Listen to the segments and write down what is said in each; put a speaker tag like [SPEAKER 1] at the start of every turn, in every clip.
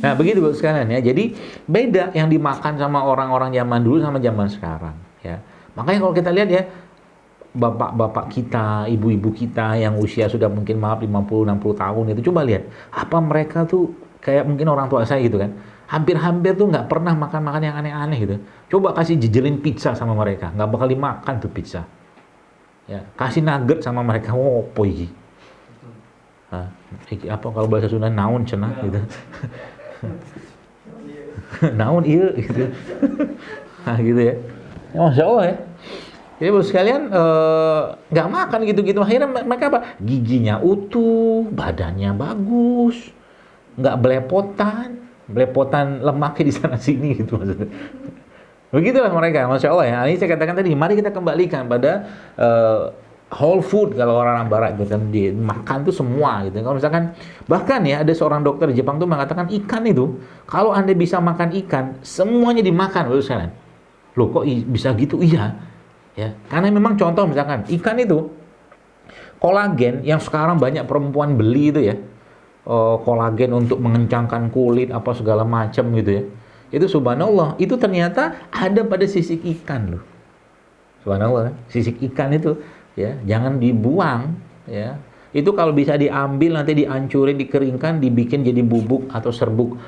[SPEAKER 1] Nah, begitu Bu sekalian ya. Jadi beda yang dimakan sama orang-orang zaman dulu sama zaman sekarang ya. Makanya kalau kita lihat ya, bapak-bapak kita, ibu-ibu kita yang usia sudah mungkin maaf 50-60 tahun itu, coba lihat apa mereka tuh kayak mungkin orang tua saya gitu kan. Hampir-hampir tuh nggak pernah makan-makan yang aneh-aneh gitu. Coba kasih jejelin pizza sama mereka, nggak bakal dimakan tuh pizza. Ya, kasih nugget sama mereka, oh poiki. Apa kalau bahasa Sunda naon cenah gitu. Naon iya gitu. Nah gitu ya. Ya, Masya Allah ya. Jadi bos sekalian nggak makan gitu-gitu. Akhirnya mereka apa? Giginya utuh, badannya bagus, nggak belepotan lemaknya di sana sini gitu maksudnya. Begitulah mereka, Masya Allah ya. Ini saya katakan tadi, mari kita kembalikan pada whole food kalau orang barat gitu kan, dimakan tuh semua gitu. Kalau misalkan bahkan ya ada seorang dokter di Jepang tuh mengatakan ikan itu kalau Anda bisa makan ikan semuanya dimakan loh sekalian. Loh kok bisa gitu? Iya. Ya, karena memang contoh misalkan ikan itu kolagen yang sekarang banyak perempuan beli itu ya. Kolagen untuk mengencangkan kulit apa segala macam gitu ya. Itu subhanallah, itu ternyata ada pada sisik ikan loh. Subhanallah, sisik ikan itu ya, jangan dibuang ya. Itu kalau bisa diambil nanti dihancurin, dikeringkan, dibikin jadi bubuk atau serbuk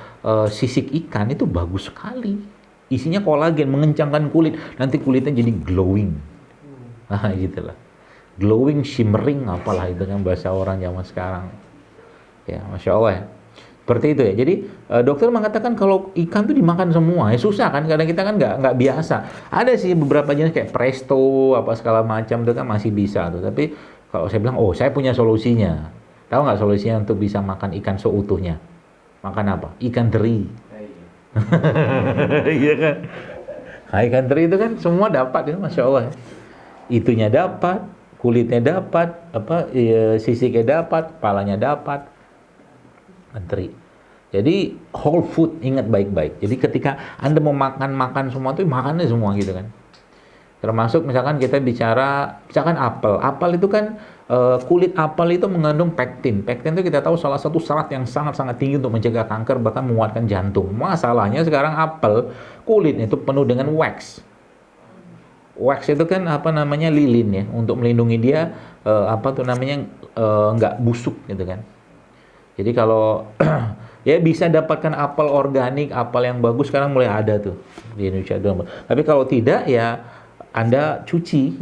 [SPEAKER 1] sisik ikan itu bagus sekali. Isinya kolagen, mengencangkan kulit, nanti kulitnya jadi glowing. Nah, gitulah. Glowing, shimmering apalah itu kan bahasa orang zaman sekarang. Ya, Masya Allah ya. Seperti itu ya. Jadi dokter mengatakan kalau ikan tuh dimakan semua. Ya susah kan, kadang kita kan nggak biasa. Ada sih beberapa jenis kayak presto apa segala macam itu kan masih bisa tuh. Tapi kalau saya bilang, oh saya punya solusinya. Tahu nggak solusinya untuk bisa makan ikan seutuhnya? Makan apa? Ikan teri. Iya kan? Nah, ikan teri itu kan semua dapat ya, Masya Allah ya. Itunya dapat, kulitnya dapat, sisiknya dapat, kepalanya dapat. Menteri. Jadi whole food, ingat baik-baik. Jadi ketika Anda mau makan semua tuh makannya semua gitu kan. Termasuk misalkan kita bicara misalkan apel. Apel itu kan kulit apel itu mengandung pektin. Pektin itu kita tahu salah satu serat yang sangat-sangat tinggi untuk mencegah kanker bahkan menguatkan jantung. Masalahnya sekarang apel kulitnya itu penuh dengan wax. Wax itu kan apa namanya lilin ya untuk melindungi dia nggak busuk gitu kan. Jadi kalau ya bisa dapatkan apel organik, apel yang bagus sekarang mulai ada tuh di Indonesia. Tapi kalau tidak ya Anda cuci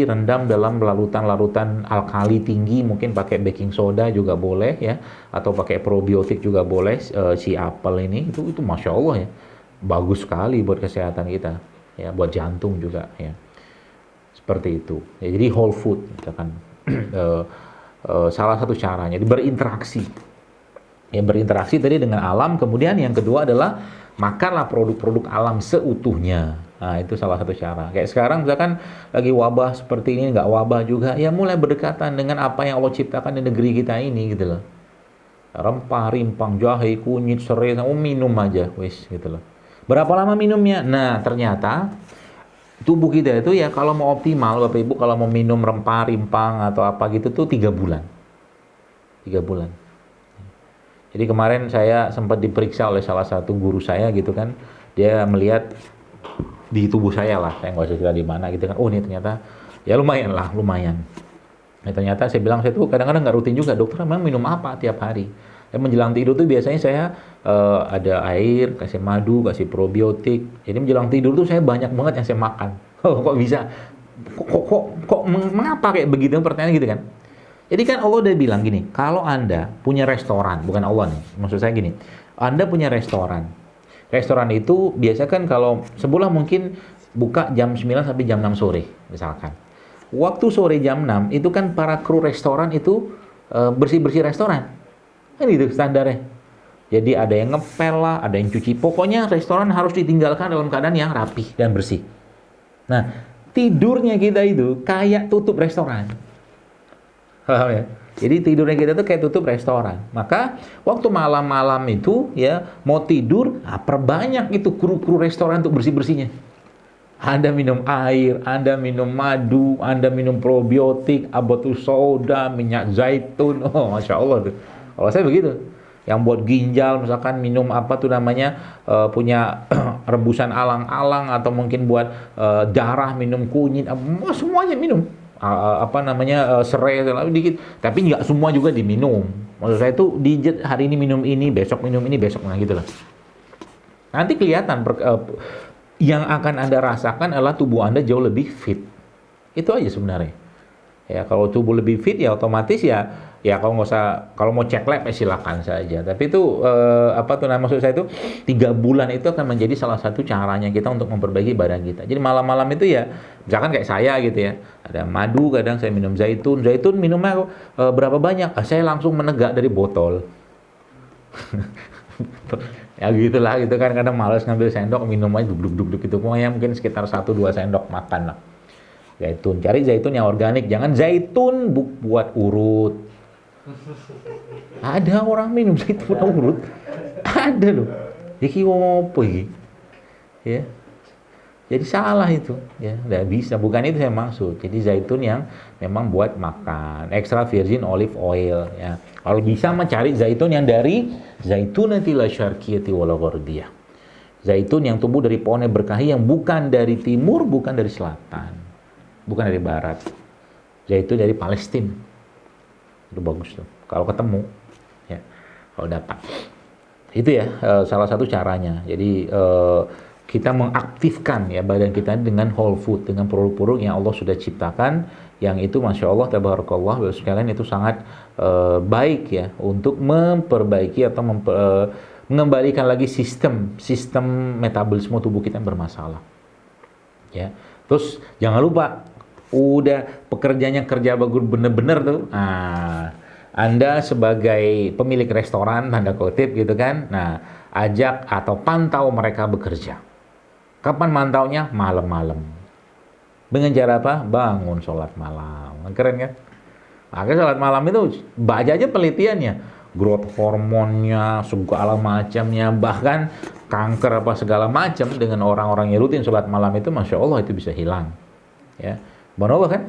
[SPEAKER 1] rendam dalam larutan alkali tinggi, mungkin pakai baking soda juga boleh ya, atau pakai probiotik juga boleh si apel ini itu Masya Allah ya, bagus sekali buat kesehatan kita ya, buat jantung juga ya. Seperti itu. Ya, jadi whole food misalkan salah satu caranya berinteraksi. Ya, berinteraksi tadi dengan alam, kemudian yang kedua adalah makanlah produk-produk alam seutuhnya. Nah, itu salah satu cara. Kayak sekarang misalkan lagi wabah seperti ini, nggak wabah juga, ya mulai berdekatan dengan apa yang Allah ciptakan di negeri kita ini gitu loh. Rempah, rimpang, jahe, kunyit, serai, minum aja, wis gitu loh. Berapa lama minumnya? Nah, ternyata tubuh kita itu ya kalau mau optimal Bapak Ibu kalau mau minum rempah, rimpang atau apa gitu tuh 3 bulan. 3 bulan. Jadi kemarin saya sempat diperiksa oleh salah satu guru saya gitu kan. Dia melihat di tubuh saya lah, saya nggak usah cerita di mana gitu kan. Oh ini ternyata ya lumayan. Nah, ternyata saya bilang saya tuh kadang-kadang nggak rutin juga. Dokter memang minum apa tiap hari? Dan menjelang tidur tuh biasanya saya ada air, kasih madu, kasih probiotik. Jadi menjelang tidur tuh saya banyak banget yang saya makan. Oh, kok bisa? Kok mengapa kayak begitu? Pertanyaan gitu kan. Jadi kan Allah udah bilang gini, kalau Anda punya restoran, bukan Allah nih, maksud saya gini, Anda punya restoran. Restoran itu biasa kan kalau sebulan mungkin buka jam 9 sampai jam 6 sore misalkan. Waktu sore jam 6 itu kan para kru restoran itu bersih-bersih restoran. Kan itu standarnya. Jadi ada yang ngepel lah, ada yang cuci. Pokoknya restoran harus ditinggalkan dalam keadaan yang rapi dan bersih. Nah, tidurnya kita itu kayak tutup restoran. Ya. Jadi tidurnya kita tuh kayak tutup restoran. Maka waktu malam-malam itu ya mau tidur, perbanyak itu kru-kru restoran untuk bersih-bersihnya. Anda minum air, Anda minum madu, Anda minum probiotik, abatus soda, minyak zaitun. Oh, Masya Allah tuh. Kalau saya begitu. yang buat ginjal, misalkan minum apa tuh namanya, punya rebusan alang-alang, atau mungkin buat darah minum kunyit, semuanya minum. Apa namanya, serai lalu dikit, tapi nggak semua juga diminum. Maksud saya itu hari ini minum ini, besok minum ini, besok gitu lah. Nanti kelihatan yang akan Anda rasakan adalah tubuh Anda jauh lebih fit. Itu aja sebenarnya. Ya, kalau tubuh lebih fit ya otomatis ya kalau nggak usah, kalau mau cek lab silakan saja. Tapi itu apa tuh maksud saya itu 3 bulan itu akan menjadi salah satu caranya kita untuk memperbaiki badan kita. Jadi malam-malam itu ya misalkan kayak saya gitu ya, ada madu, kadang saya minum zaitun minumnya berapa banyak? Saya langsung menegak dari botol. Ya gitulah gitu kan, kadang malas ngambil sendok, minum aja duduk gitu, pokoknya mungkin sekitar 1-2 sendok makan lah. Zaitun, cari zaitun yang organik, jangan zaitun buat urut. Ada orang minum zaitun urut, ada loh. Iki ngopo iki? Ya. Jadi salah itu, ya, nggak bisa. Bukan itu saya maksud. Jadi zaitun yang memang buat makan, extra virgin olive oil, ya. Kalau bisa mencari zaitun yang dari Zaitunati la syarqiyati wala gharbiyah. Zaitun yang tumbuh dari pohon yang berkahi, yang bukan dari timur, bukan dari selatan, bukan dari barat. Zaitun dari Palestina. Itu bagus tuh. Kalau ketemu, ya, kalau dapat. Itu ya salah satu caranya. Jadi kita mengaktifkan ya badan kita dengan whole food, dengan produk-produk yang Allah sudah ciptakan, yang itu masya Allah tabarakallah sekalian, itu sangat baik ya untuk memperbaiki atau mengembalikan lagi sistem metabolisme tubuh kita yang bermasalah. Ya. Terus jangan lupa, udah pekerjaannya kerja bagus bener-bener tuh. Nah, Anda sebagai pemilik restoran tanda kutip gitu kan. Nah, ajak atau pantau mereka bekerja. Kapan mantaunya? Malam-malam. Dengan cara apa? Bangun sholat malam. Keren kan? Makanya sholat malam itu baca aja penelitiannya, growth hormonnya, segala macamnya, bahkan kanker apa segala macam, dengan orang-orang yang rutin sholat malam itu, masya Allah itu bisa hilang. Ya, Allah kan?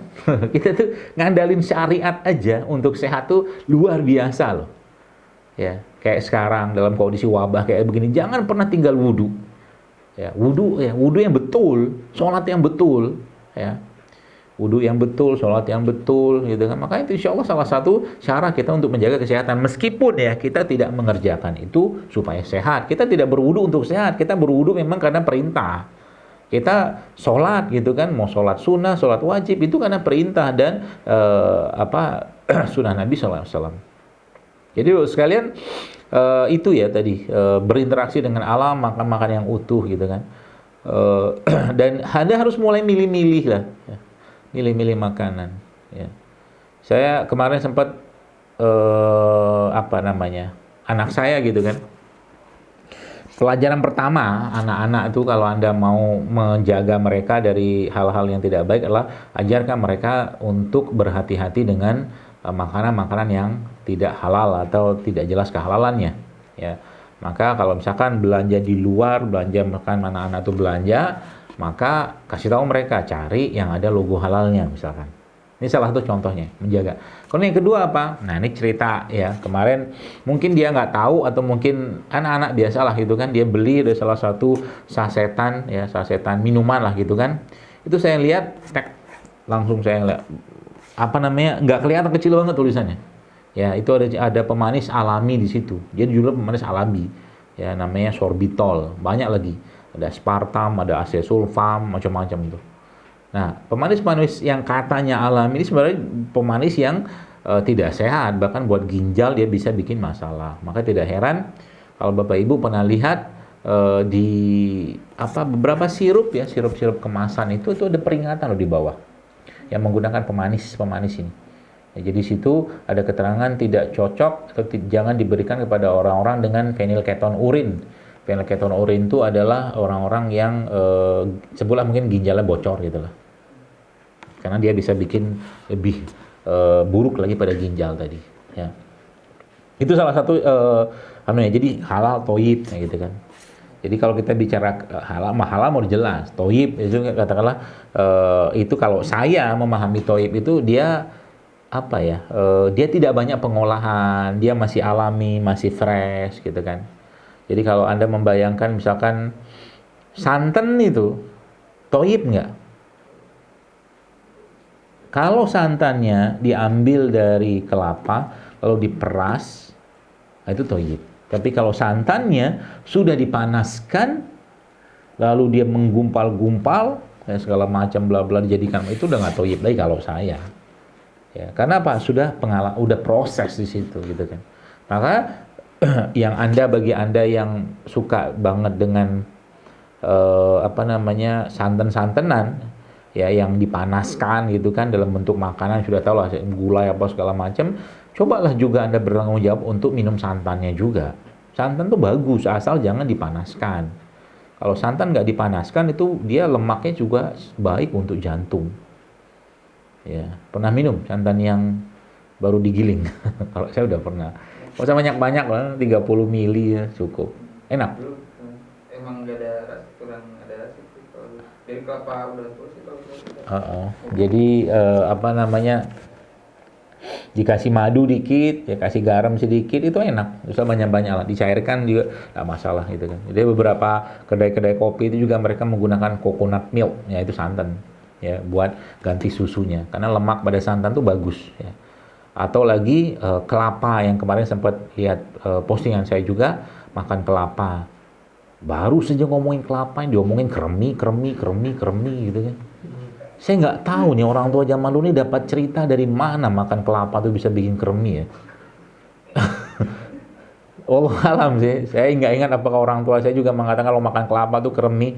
[SPEAKER 1] Kita tuh ngandalin syariat aja untuk sehat tuh luar biasa loh. Ya, kayak sekarang dalam kondisi wabah kayak begini, jangan pernah tinggal wudhu. Ya, wudhu yang betul, sholat yang betul, ya. Wudhu yang betul, sholat yang betul, gitu kan. Maka itu insya Allah salah satu cara kita untuk menjaga kesehatan. Meskipun ya kita tidak mengerjakan itu supaya sehat. Kita tidak berwudhu untuk sehat. Kita berwudhu memang karena perintah. Kita sholat gitu kan, mau sholat sunnah, sholat wajib itu karena perintah dan sunnah Nabi SAW. Jadi sekalian itu ya tadi berinteraksi dengan alam, makan yang utuh gitu kan. Dan Anda harus mulai milih-milih lah. Ya. Milih-milih makanan. Ya. Saya kemarin sempat anak saya gitu kan. Pelajaran pertama anak-anak itu kalau Anda mau menjaga mereka dari hal-hal yang tidak baik adalah ajarkan mereka untuk berhati-hati dengan makanan-makanan yang tidak halal atau tidak jelas kehalalannya. Ya. Maka kalau misalkan belanja di luar, belanja makan anak-anak itu belanja, maka kasih tahu mereka cari yang ada logo halalnya misalkan. Ini salah satu contohnya menjaga. Kemudian yang kedua apa? Nah ini cerita ya, kemarin mungkin dia nggak tahu atau mungkin anak-anak biasalah gitu kan, dia beli dari salah satu sasetan minuman lah gitu kan. Itu saya lihat langsung saya lihat nggak kelihatan, kecil banget tulisannya. Ya itu ada pemanis alami di situ. Dia judulnya pemanis alami. Ya namanya sorbitol. Banyak lagi. Ada aspartam, ada asesulfam, macam-macam itu. Nah, pemanis-pemanis yang katanya alami ini sebenarnya pemanis yang tidak sehat, bahkan buat ginjal dia bisa bikin masalah. Maka tidak heran kalau Bapak Ibu pernah lihat di beberapa sirup kemasan itu ada peringatan loh di bawah yang menggunakan pemanis ini. Ya, jadi situ ada keterangan tidak cocok atau jangan diberikan kepada orang-orang dengan phenylketonurin. Phenylketonurin itu adalah orang-orang yang sebutlah mungkin ginjalnya bocor gitu lah. Karena dia bisa bikin lebih buruk lagi pada ginjal tadi. Ya. Itu salah satu jadi halal toyib gitu kan. Jadi kalau kita bicara halal mau jelas. Toyib itu katakanlah itu kalau saya memahami toyib itu dia apa ya, dia tidak banyak pengolahan, dia masih alami, masih fresh gitu kan. Jadi kalau Anda membayangkan misalkan santan itu toyib nggak? Kalau santannya diambil dari kelapa lalu diperas, nah itu toyib. Tapi kalau santannya sudah dipanaskan lalu dia menggumpal-gumpal ya segala macam bla bla dijadikan, itu udah nggak toyib lagi kalau saya. Ya, karena apa? Sudah udah proses di situ gitu kan. Maka bagi Anda yang suka banget dengan apa namanya santan-santanan ya yang dipanaskan gitu kan dalam bentuk makanan, sudah tahu lah gulai apa segala macam, cobalah juga Anda bertanggung jawab untuk minum santannya juga. Santan tuh bagus asal jangan dipanaskan. Kalau santan nggak dipanaskan itu dia lemaknya juga baik untuk jantung. Ya, pernah minum santan yang baru digiling? Kalau saya udah pernah. Nggak usah banyak-banyak lah, 30 mili ya cukup. Enak.
[SPEAKER 2] Emang gak ada rasa, kurang ada rasa sih kalau dari kelapa udah tua sih kalau
[SPEAKER 1] Jadi apa namanya, dikasih madu dikit, ya kasih garam sedikit, itu enak. Usah banyak-banyak lah, dicairkan juga nggak masalah gitu kan. Jadi beberapa kedai-kedai kopi itu juga mereka menggunakan coconut milk, ya itu santan. Ya buat ganti susunya karena lemak pada santan tuh bagus ya. Atau lagi kelapa yang kemarin sempat lihat postingan saya juga, makan kelapa, baru saja ngomongin kelapa yang diomongin kremi gitu kan. Saya nggak tahu nih orang tua zaman dulu ini dapat cerita dari mana makan kelapa tuh bisa bikin kremi ya. Allah alam sih, saya nggak ingat apakah orang tua saya juga mengatakan kalau makan kelapa tuh kremi.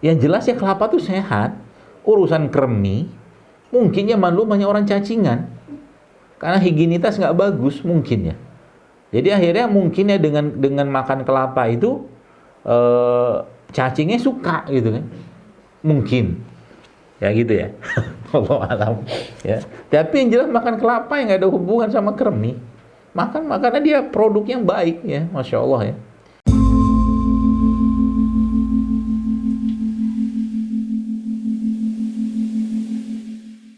[SPEAKER 1] Yang jelas ya kelapa tuh sehat. Urusan kremi, mungkin ya malu banyak orang cacingan. Karena higienitas nggak bagus mungkin ya. Jadi akhirnya mungkin ya dengan makan kelapa itu cacingnya suka gitu kan. Mungkin. Ya gitu ya. Allah alam. Ya. Tapi yang jelas makan kelapa yang nggak ada hubungan sama kremi. Makan karena dia produk yang baik ya, Masya Allah ya.